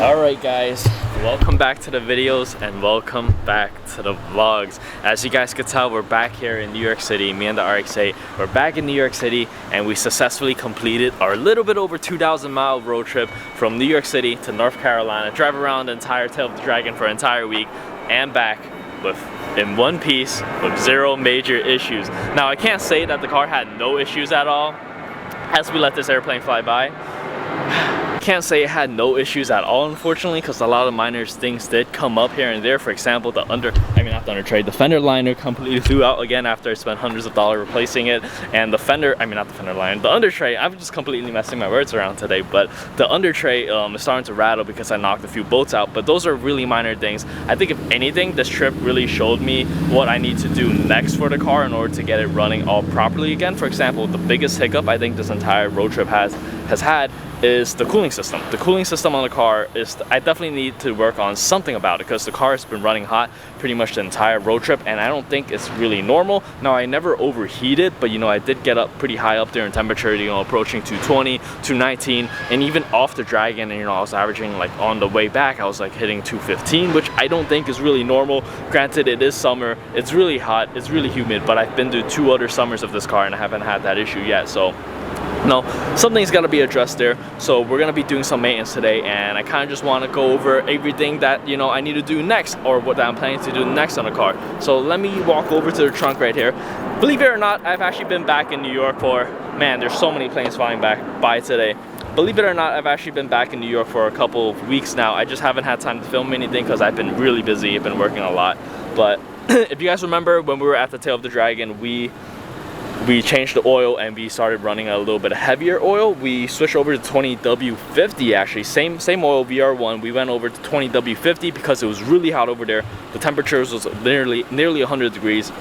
Alright guys, welcome back to the videos and welcome back to the vlogs. As you guys could tell, we're back here in New York City. Me and the RX-8, we're back in New York City and we successfully completed our little bit over 2,000-mile road trip from New York City to North Carolina. Drive around the entire Tail of the Dragon for an entire week and back in one piece with zero major issues. Now I can't say that the car had no issues at all as we let this airplane fly by. Can't say it had no issues at all, unfortunately, because a lot of minor things did come up here and there. For example, the fender liner completely flew out again after I spent hundreds of dollars replacing it, and the under tray, I'm just completely messing my words around today, but the under tray is starting to rattle because I knocked a few bolts out. But those are really minor things. I think if anything, this trip really showed me what I need to do next for the car in order to get it running all properly again. For example, the biggest hiccup I think this entire road trip has had is the cooling system. The cooling system on the car is, I definitely need to work on something about it because the car has been running hot pretty much the entire road trip and I don't think it's really normal. Now I never overheated, but you know, I did get up pretty high up there in temperature, you know, approaching 220, 219, and even off the Dragon, and you know, I was averaging, like on the way back, I was like hitting 215, which I don't think is really normal. Granted, it is summer, it's really hot, it's really humid, but I've been through 2 other summers of this car and I haven't had that issue yet. So no, something's got to be addressed there. So we're gonna be doing some maintenance today, and I kind of just want to go over everything that, you know, I need to do next, or what I'm planning to do next on the car. So let me walk over to the trunk right here. Believe it or not, I've actually been back in New York for, man, there's so many planes flying by today. Believe it or not, I've actually been back in New York for a couple of weeks now. I just haven't had time to film anything because I've been really busy. I've been working a lot. But if you guys remember, when we were at the Tail of the Dragon, we changed the oil and we started running a little bit heavier oil. We switched over to 20W50 actually, same oil, VR1. We went over to 20W50 because it was really hot over there. The temperatures was nearly 100 degrees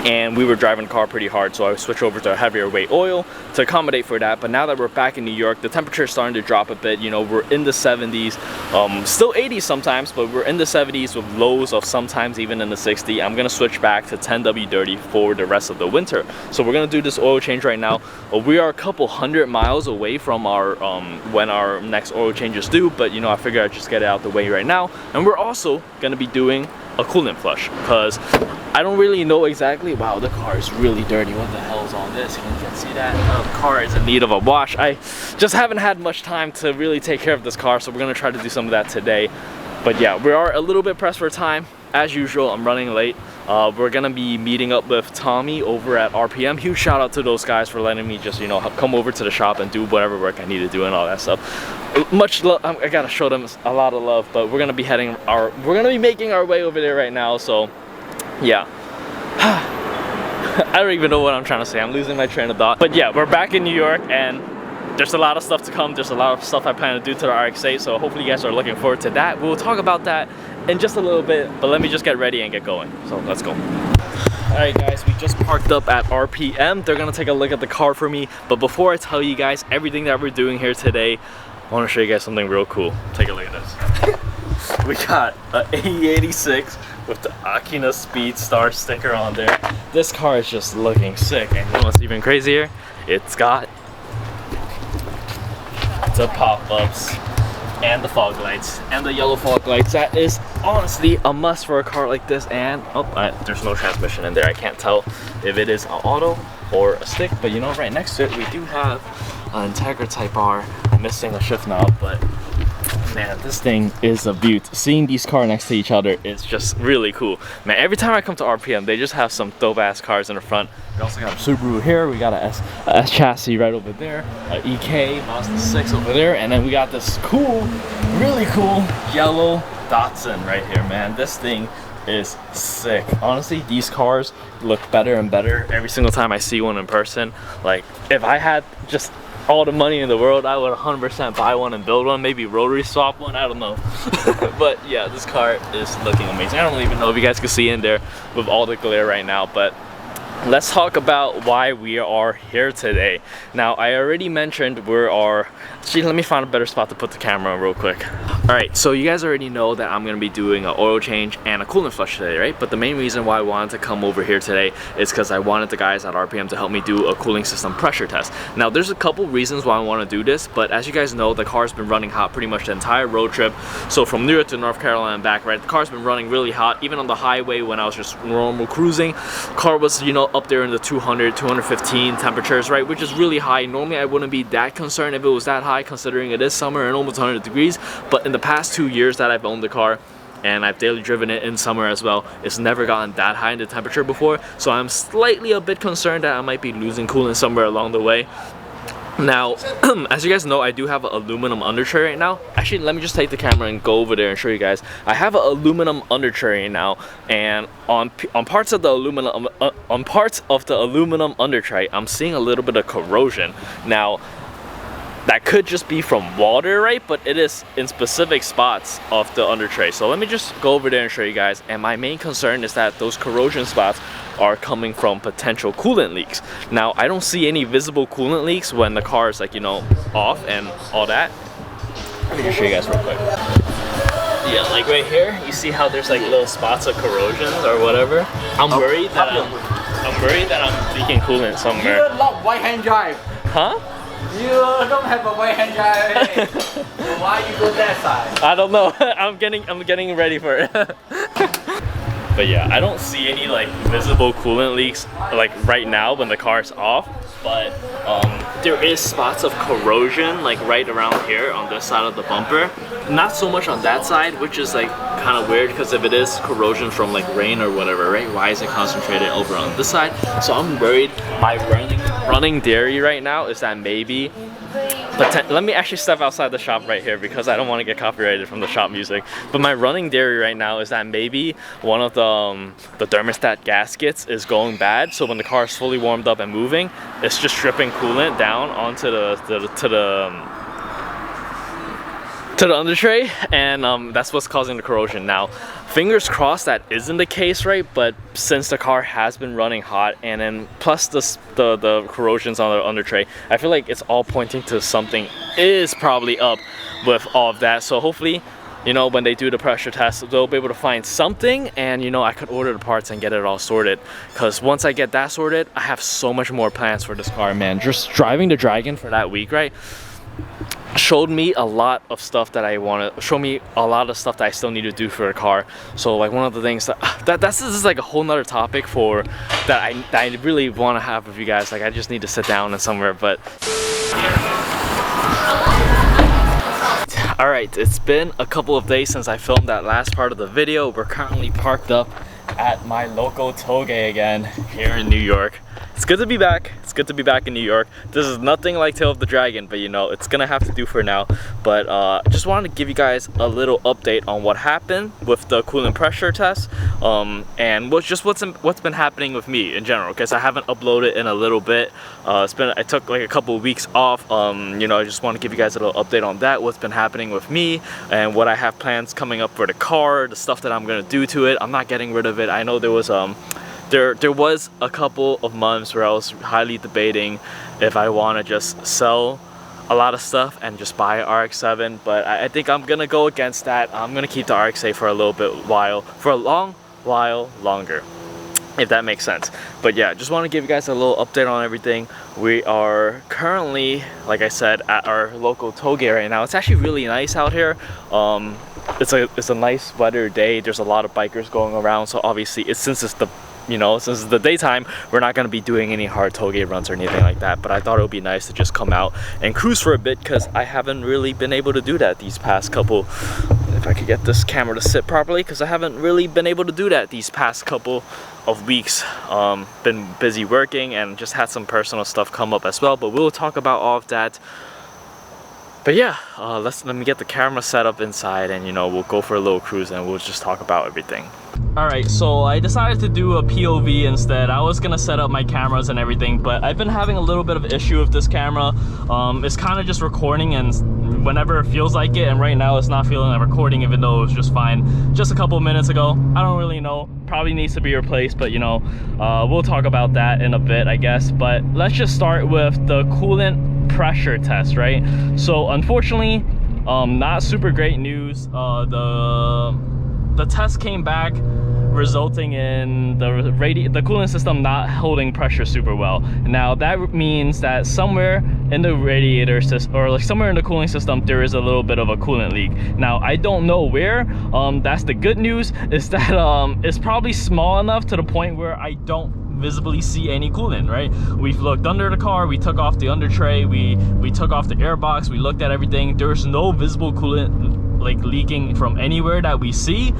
and we were driving the car pretty hard, so I switched over to a heavier weight oil to accommodate for that. But now that we're back in New York, the temperature is starting to drop a bit. You know, we're in the 70s, still 80s sometimes, but we're in the 70s with lows of sometimes even in the 60s. I'm gonna switch back to 10W30 for the rest of the winter. So we're gonna do this oil change right now. We are a couple 100 miles away from our when our next oil change is due, but you know, I figured I'd just get it out the way right now. And we're also gonna be doing a coolant flush because I don't really know exactly. Wow, the car is really dirty. What the hell is all this? You can see that the car is in need of a wash. I just haven't had much time to really take care of this car, so we're gonna try to do some of that today. But yeah, we are a little bit pressed for time as usual. I'm running late. We're gonna be meeting up with Tommy over at RPM. Huge shout out to those guys for letting me just, you know, come over to the shop and do whatever work I need to do and all that stuff. Much love. I gotta show them a lot of love, but we're gonna be making our way over there right now. So yeah. I don't even know what I'm trying to say. I'm losing my train of thought. But yeah, we're back in New York and there's a lot of stuff to come. There's a lot of stuff I plan to do to the RX-8, so hopefully you guys are looking forward to that. We'll talk about that in just a little bit, but let me just get ready and get going. So let's go. Alright guys, we just parked up at RPM. They're gonna take a look at the car for me, but before I tell you guys everything that we're doing here today, I want to show you guys something real cool. Take a look at this. We got an AE86 with the Akina Speed Star sticker on there. This car is just looking sick, and you know what's even crazier? It's got the pop-ups and the fog lights and the yellow fog lights. That is honestly a must for a car like this. And there's no transmission in there. I can't tell if it is an auto or a stick, but you know, right next to it we do have an Integra Type R. I'm missing a shift knob, but man, this thing is a beaut. Seeing these cars next to each other is just really cool. Man, every time I come to RPM, they just have some dope ass cars in the front. We also got a Subaru here. We got a S chassis right over there. A EK Mazda 6 over there. And then we got this cool, really cool yellow Datsun right here, man. This thing is sick. Honestly, these cars look better and better every single time I see one in person. Like, if I had just all the money in the world, I would 100% buy one and build one, maybe rotary swap one, I don't know. But yeah, this car is looking amazing. I don't even know if you guys can see in there with all the glare right now, but let's talk about why we are here today. Now, I already mentioned we are Actually, let me find a better spot to put the camera on real quick. Alright, so you guys already know that I'm going to be doing an oil change and a coolant flush today, right? But the main reason why I wanted to come over here today is because I wanted the guys at RPM to help me do a cooling system pressure test. Now, there's a couple reasons why I want to do this, but as you guys know, the car's been running hot pretty much the entire road trip. So from New York to North Carolina and back, right? The car's been running really hot. Even on the highway when I was just normal cruising, car was, you know, up there in the 200, 215 temperatures, right? Which is really high. Normally, I wouldn't be that concerned if it was that high, considering it is summer and almost 100 degrees. But in the past 2 years that I've owned the car, and I've daily driven it in summer as well, it's never gotten that high in the temperature before. So I'm slightly a bit concerned that I might be losing coolant somewhere along the way. Now, as you guys know, I do have an aluminum undertray right now. Actually, let me just take the camera and go over there and show you guys. I have an aluminum undertray right now, and on parts of the aluminum undertray, I'm seeing a little bit of corrosion. Now, that could just be from water, right? But it is in specific spots of the undertray. So let me just go over there and show you guys. And my main concern is that those corrosion spots are coming from potential coolant leaks. Now, I don't see any visible coolant leaks when the car is, like, you know, off and all that. Let me just show you guys real quick. Yeah, like right here, you see how there's like little spots of corrosion or whatever. I'm worried that I'm leaking coolant somewhere. You love right-hand drive. Huh? You don't have a right-hand drive. So why you go that side? I don't know. I'm getting ready for it. But yeah, I don't see any like visible coolant leaks like right now when the car's off. But there is spots of corrosion like right around here on this side of the bumper. Not so much on that side, which is like kind of weird because if it is corrosion from like rain or whatever, right? Why is it concentrated over on this side? So I'm worried. My running theory right now is that maybe, let me actually step outside the shop right here because I don't want to get copyrighted from the shop music. But my running theory right now is that maybe one of the thermostat gaskets is going bad. So when the car is fully warmed up and moving, it's just dripping coolant down onto the undertray, and that's what's causing the corrosion. Now, fingers crossed that isn't the case, right? But since the car has been running hot, and then plus the corrosions on the undertray, I feel like it's all pointing to something is probably up with all of that. So hopefully, you know, when they do the pressure test, they'll be able to find something, and you know, I could order the parts and get it all sorted. Because once I get that sorted, I have so much more plans for this car, man. Just driving the Dragon for that week, right, showed me a lot of stuff that I want to show me, a lot of stuff that I still need to do for the car. So like one of the things this is like a whole nother topic for that I really want to have with you guys. Like I just need to sit down and somewhere. But all right, it's been a couple of days since I filmed that last part of the video. We're currently parked up at my local tollgate again here in New York. It's good to be back. It's good to be back in New York. This is nothing like Tail of the Dragon, but you know, it's gonna have to do for now. But just wanted to give you guys a little update on what happened with the coolant pressure test, and what's been happening with me in general, because I haven't uploaded in a little bit. I took like a couple of weeks off. You know, I just want to give you guys a little update on that, what's been happening with me, and what I have plans coming up for the car, the stuff that I'm gonna do to it. I'm not getting rid of it. I know there was there was a couple of months where I was highly debating if I want to just sell a lot of stuff and just buy an RX-7, but I think I'm gonna go against that. I'm gonna keep the RX-8 for a long while longer, if that makes sense. But yeah, just want to give you guys a little update on everything. We are currently, like I said, at our local tollgate right now. It's actually really nice out here. It's a nice weather day. There's a lot of bikers going around, so obviously since it's the daytime, we're not going to be doing any hard tollgate runs or anything like that. But I thought it would be nice to just come out and cruise for a bit, because I haven't really been able to do that these past couple, if I could get this camera to sit properly, because I haven't really been able to do that these past couple of weeks. Been busy working and just had some personal stuff come up as well, but we'll talk about all of that. But yeah, let me get the camera set up inside, and you know, we'll go for a little cruise and we'll just talk about everything. Alright, so I decided to do a POV instead. I was gonna set up my cameras and everything, but I've been having a little bit of issue with this camera. It's kind of just recording and whenever it feels like it, and right now it's not feeling like recording, even though it was just fine just a couple minutes ago. I don't really know, probably needs to be replaced, but you know, we'll talk about that in a bit, I guess. But let's just start with the coolant pressure test, right? So unfortunately, not super great news. The test came back resulting in the coolant system not holding pressure super well. Now that means that somewhere in the radiator system, or like somewhere in the cooling system, there is a little bit of a coolant leak. Now I don't know where. That's the good news, is that it's probably small enough to the point where I don't visibly see any coolant, right? We've looked under the car, we took off the under tray, we took off the air box, we looked at everything. There's no visible coolant like leaking from anywhere that we see.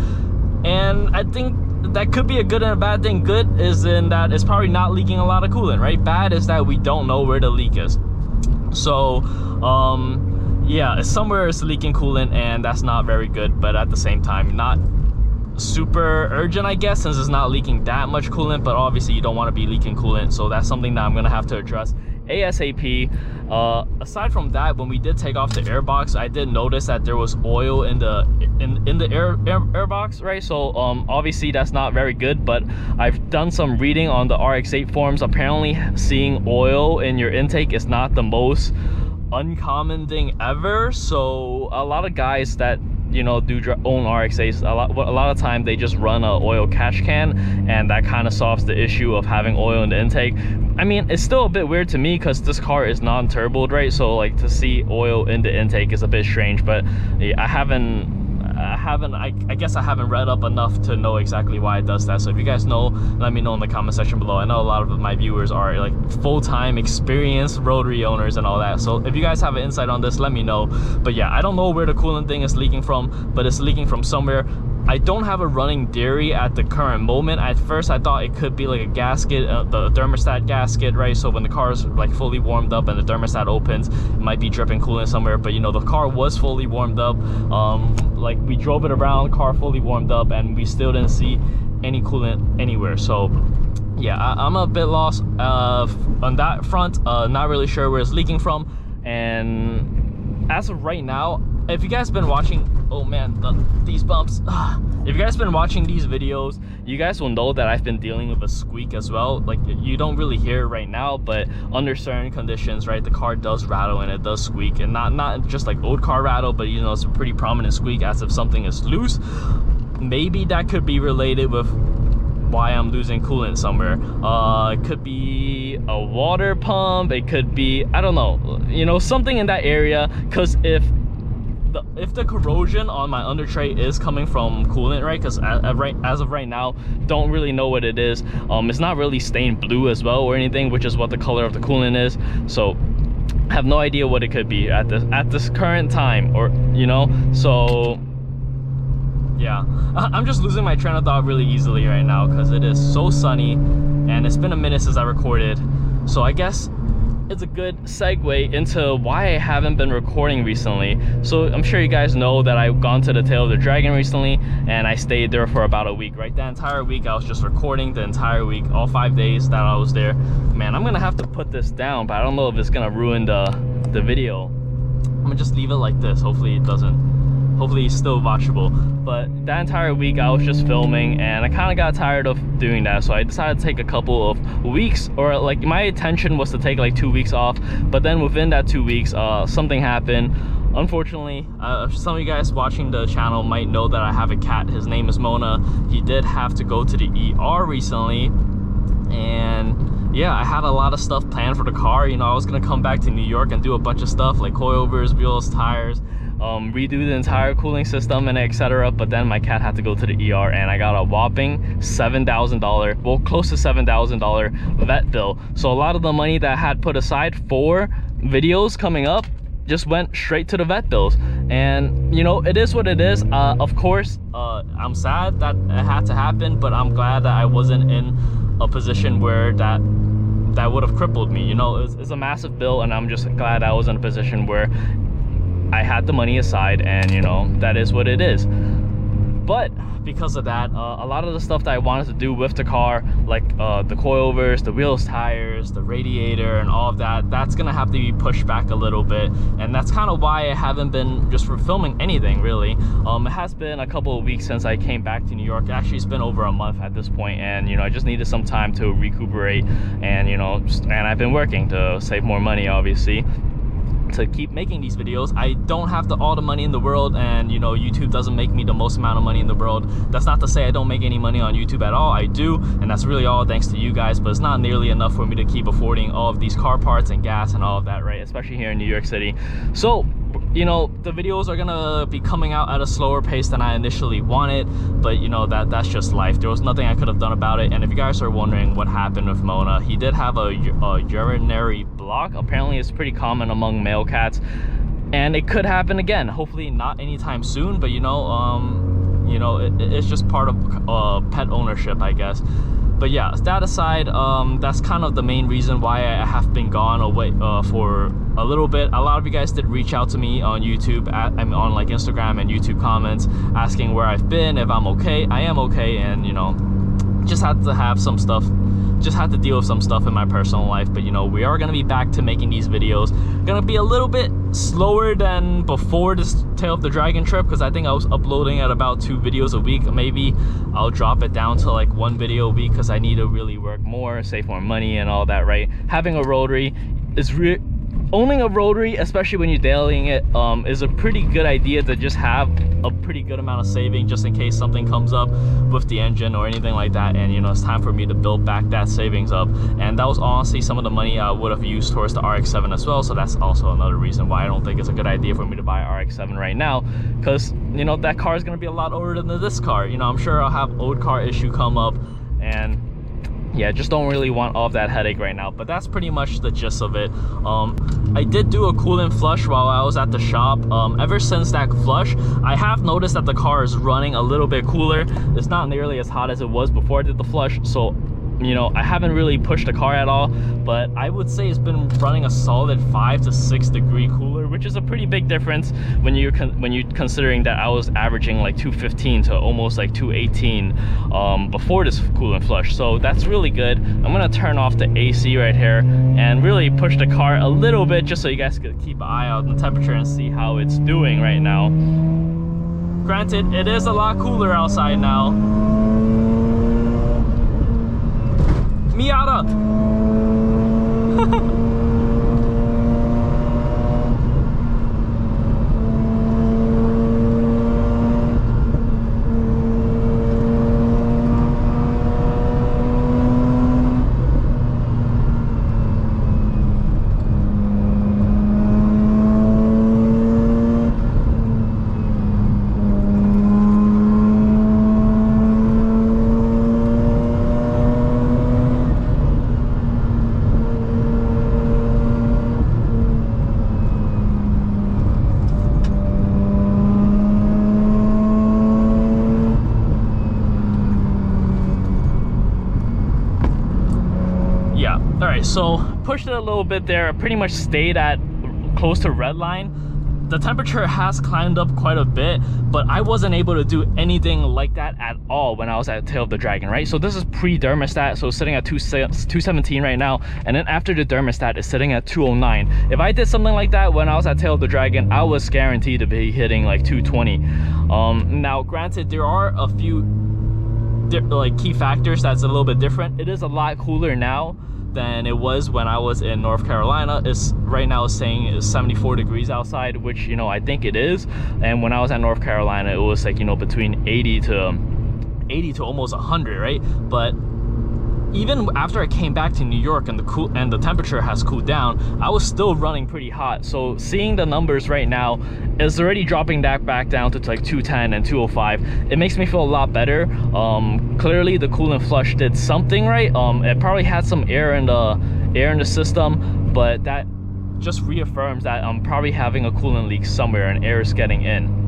And I think that could be a good and a bad thing. Good is in that it's probably not leaking a lot of coolant, right? Bad is that we don't know where the leak is. So yeah, somewhere it's leaking coolant, and that's not very good, but at the same time not super urgent, I guess, since it's not leaking that much coolant. But obviously you don't want to be leaking coolant, so that's something that I'm gonna have to address ASAP. Aside from that, when we did take off the air box, I did notice that there was oil in the air box, right? So obviously that's not very good, but I've done some reading on the RX8 forums. Apparently seeing oil in your intake is not the most uncommon thing ever. So a lot of guys that, you know, do own RX8s, a lot of time they just run a oil catch can, and that kind of solves the issue of having oil in the intake. I mean, it's still a bit weird to me because this car is non-turboed, right? So like to see oil in the intake is a bit strange, but yeah, I guess I haven't read up enough to know exactly why it does that. So if you guys know, let me know in the comment section below. I know a lot of my viewers are like full-time experienced Rotary owners and all that, so if you guys have an insight on this, let me know. But yeah, I don't know where the coolant thing is leaking from, but it's leaking from somewhere. I don't have a running dairy at the current moment. At first I thought it could be like a gasket, the thermostat gasket, right? So when the car is like fully warmed up and the thermostat opens, it might be dripping coolant somewhere. But you know, the car was fully warmed up. Like we drove it around, car fully warmed up, and we still didn't see any coolant anywhere. So yeah, I'm a bit lost on that front. Not really sure where it's leaking from. And as of right now, if you guys been watching, oh man, these bumps. If you guys been watching these videos, you guys will know that I've been dealing with a squeak as well. Like you don't really hear it right now, but under certain conditions, right, the car does rattle and it does squeak, and not just like old car rattle, but you know, it's a pretty prominent squeak as if something is loose. Maybe that could be related with why I'm losing coolant somewhere. It could be a water pump, it could be, I don't know, you know, something in that area. Because if the corrosion on my under tray is coming from coolant, right, because as of right now, don't really know what it is. It's not really stained blue as well or anything, which is what the color of the coolant is. So I have no idea what it could be at this current time, or you know. So yeah, I'm just losing my train of thought really easily right now because it is so sunny and it's been a minute since I recorded. So I guess it's a good segue into why I haven't been recording recently. So I'm sure you guys know that I've gone to the Tail of the Dragon recently, and I stayed there for about a week, right? That entire week I was just recording, the entire week, all 5 days that I was there. Man, I'm gonna have to put this down, but I don't know if it's gonna ruin the video. I'm gonna just leave it like this. Hopefully it doesn't. Hopefully it's still watchable. But that entire week I was just filming, and I kind of got tired of doing that, so I decided to take a couple of weeks, or like my intention was to take like 2 weeks off. But then within that 2 weeks, something happened. Unfortunately, some of you guys watching the channel might know that I have a cat. His name is Mona. He did have to go to the ER recently, and yeah, I had a lot of stuff planned for the car. You know, I was gonna come back to New York and do a bunch of stuff like coilovers, wheels, tires, redo the entire cooling system and etc. But then my cat had to go to the ER, and I got a whopping $7,000, well, close to $7,000 vet bill. So a lot of the money that I had put aside for videos coming up just went straight to the vet bills. And you know, it is what it is. Of course, I'm sad that it had to happen, but I'm glad that I wasn't in a position where that would have crippled me. You know, it's a massive bill, and I'm just glad I was in a position where I had the money aside, and you know, that is what it is. But because of that, a lot of the stuff that I wanted to do with the car, like the coilovers, the wheels, tires, the radiator, and all of that, that's gonna have to be pushed back a little bit. And that's kind of why I haven't been just filming anything really. It has been a couple of weeks since I came back to New York. Actually, it's been over a month at this point, and you know, I just needed some time to recuperate, and you know, and I've been working to save more money, obviously. to keep making these videos. I don't have all the money in the world, and you know, YouTube doesn't make me the most amount of money in the world. That's not to say I don't make any money on YouTube at all. I do, and that's really all thanks to you guys, but it's not nearly enough for me to keep affording all of these car parts and gas and all of that, right? Especially here in New York City. So you know, the videos are gonna be coming out at a slower pace than I initially wanted, but you know, that's just life. There was nothing I could have done about it. And if you guys are wondering what happened with Mona, he did have a urinary block. Apparently it's pretty common among male cats, and it could happen again. Hopefully not anytime soon, but you know, it's just part of pet ownership, I guess. But yeah, that aside, that's kind of the main reason why I have been gone away for a little bit. A lot of you guys did reach out to me on YouTube, on like Instagram and YouTube comments, asking where I've been, if I'm okay. I am okay, and you know, just had to have some stuff, just had to deal with some stuff in my personal life. But you know, we are gonna be back to making these videos. Gonna be a little bit slower than before this Tail of the Dragon trip, because I think I was uploading at about 2 videos a week. Maybe I'll drop it down to like 1 video a week, because I need to really work more, save more money and all that, right? Having a Rotary is owning a Rotary, especially when you're dailying it, is a pretty good idea to just have a pretty good amount of saving, just in case something comes up with the engine or anything like that. And you know, it's time for me to build back that savings up, and that was honestly some of the money I would have used towards the RX-7 as well. So that's also another reason why I don't think it's a good idea for me to buy RX-7 right now, because you know, that car is going to be a lot older than this car. You know, I'm sure I'll have old car issue come up, and yeah, just don't really want all of that headache right now. But that's pretty much the gist of it. I did do a coolant flush while I was at the shop. Ever since that flush, I have noticed that the car is running a little bit cooler. It's not nearly as hot as it was before I did the flush. So you know, I haven't really pushed the car at all, but I would say it's been running a solid 5 to 6 degree cooler, which is a pretty big difference when you're considering that I was averaging like 215 to almost like 218 before this coolant flush. So that's really good. I'm gonna turn off the AC right here and really push the car a little bit, just so you guys could keep an eye out on the temperature and see how it's doing right now. Granted, it is a lot cooler outside now. Miata! So pushed it a little bit there, pretty much stayed at close to red line. The temperature has climbed up quite a bit, but I wasn't able to do anything like that at all when I was at Tail of the Dragon, right? So this is pre-thermostat, so it's sitting at 217 right now, and then after the thermostat it's sitting at 209. If I did something like that when I was at Tail of the Dragon, I was guaranteed to be hitting like 220. Now granted, there are a few like key factors that's a little bit different. It is a lot cooler now than it was when I was in North Carolina. It's right now saying it's 74 degrees outside, which, you know, I think it is. And when I was at North Carolina, it was like, you know, between 80 to almost 100, right? But even after I came back to New York and the temperature has cooled down, I was still running pretty hot. So seeing the numbers right now is already dropping that back down to like 210 and 205. It makes me feel a lot better. Clearly the coolant flush did something right. It probably had some air in the system, but that just reaffirms that I'm probably having a coolant leak somewhere and air is getting in.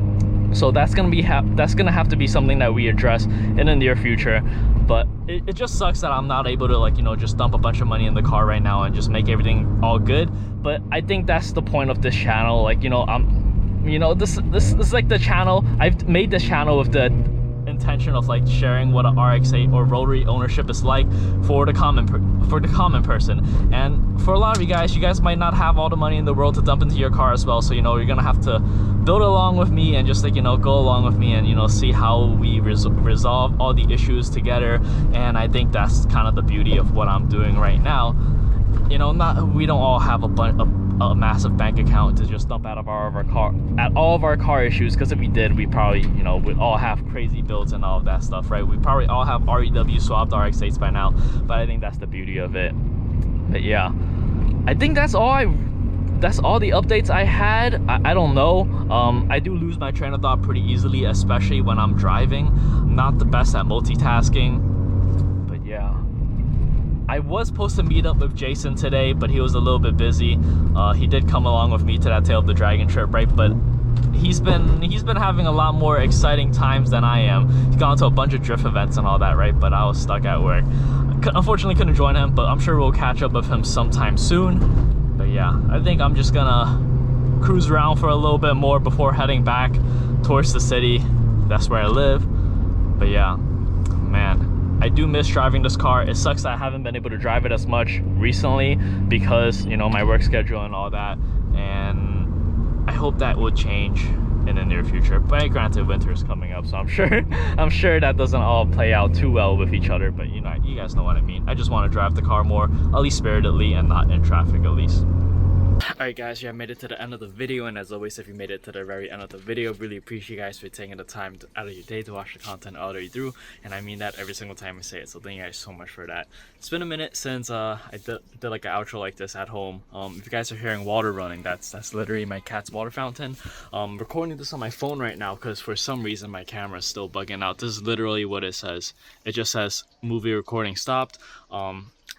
So that's gonna have to be something that we address in the near future. But it just sucks that I'm not able to, like, you know, just dump a bunch of money in the car right now and just make everything all good. But I think that's the point of this channel. Like, you know, this is like the channel. I've made this channel with the intention of like sharing what a RX-8 or Rotary ownership is like for the common person. And for a lot of you guys might not have all the money in the world to dump into your car as well. So, you know, you're gonna have to build along with me and just, like, you know, go along with me and, you know, see how we resolve all the issues together. And I think that's kind of the beauty of what I'm doing right now. You know, we don't all have a massive bank account to just dump out of all of our car issues, because if we did, we probably, you know, would all have crazy builds and all of that stuff, right? We probably all have REW swapped RX-8s by now, but I think that's the beauty of it. But yeah, I think that's all the updates I had. I don't know. I do lose my train of thought pretty easily, especially when I'm driving. I'm not the best at multitasking, but yeah. I was supposed to meet up with Jason today, but he was a little bit busy. He did come along with me to that Tail of the Dragon trip, right? But he's been having a lot more exciting times than I am. He's gone to a bunch of drift events and all that, right? But I was stuck at work. Unfortunately, couldn't join him, but I'm sure we'll catch up with him sometime soon. But yeah, I think I'm just gonna cruise around for a little bit more before heading back towards the city. That's where I live. But yeah, man, I do miss driving this car. It sucks that I haven't been able to drive it as much recently because, you know, my work schedule and all that. And I hope that will change in the near future. But granted, winter is coming up, so I'm sure that doesn't all play out too well with each other. But you know, you guys know what I mean. I just want to drive the car more, at least spiritedly, and not in traffic at least. Alright guys, yeah, I made it to the end of the video, and as always, if you made it to the very end of the video, really appreciate you guys for taking the time out of your day to watch the content all the way through, and I mean that every single time I say it, so thank you guys so much for that. It's been a minute since I did like an outro like this at home. If you guys are hearing water running, that's literally my cat's water fountain. Recording this on my phone right now because for some reason my camera is still bugging out. This is literally what it says. It just says movie recording stopped.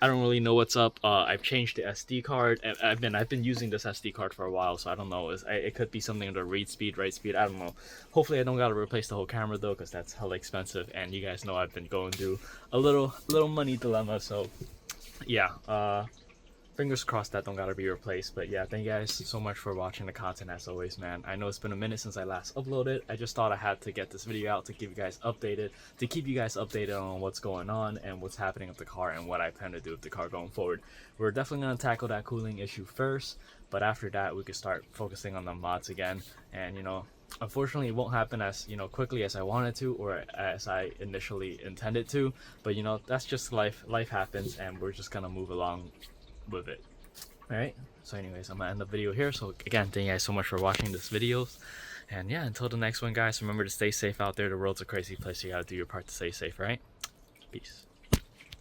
I don't really know what's up. I've changed the SD card, and I've been using this SD card for a while, so I don't know. It could be something under read speed, write speed. I don't know. Hopefully, I don't gotta replace the whole camera though, because that's hella expensive. And you guys know I've been going through a little money dilemma. So yeah, fingers crossed that don't gotta be replaced. But yeah, thank you guys so much for watching the content as always, man. I know it's been a minute since I last uploaded. I just thought I had to get this video out to keep you guys updated, on what's going on and what's happening with the car and what I plan to do with the car going forward. We're definitely gonna tackle that cooling issue first, but after that we could start focusing on the mods again. And you know, unfortunately it won't happen as, you know, quickly as I wanted to or as I initially intended to, but you know, that's just life. Life happens, and we're just gonna move along with it. Alright, so anyways, I'm gonna end the video here. So again, thank you guys so much for watching this video, and yeah, until the next one guys, remember to stay safe out there. The world's a crazy place. You gotta do your part to stay safe, right? Peace.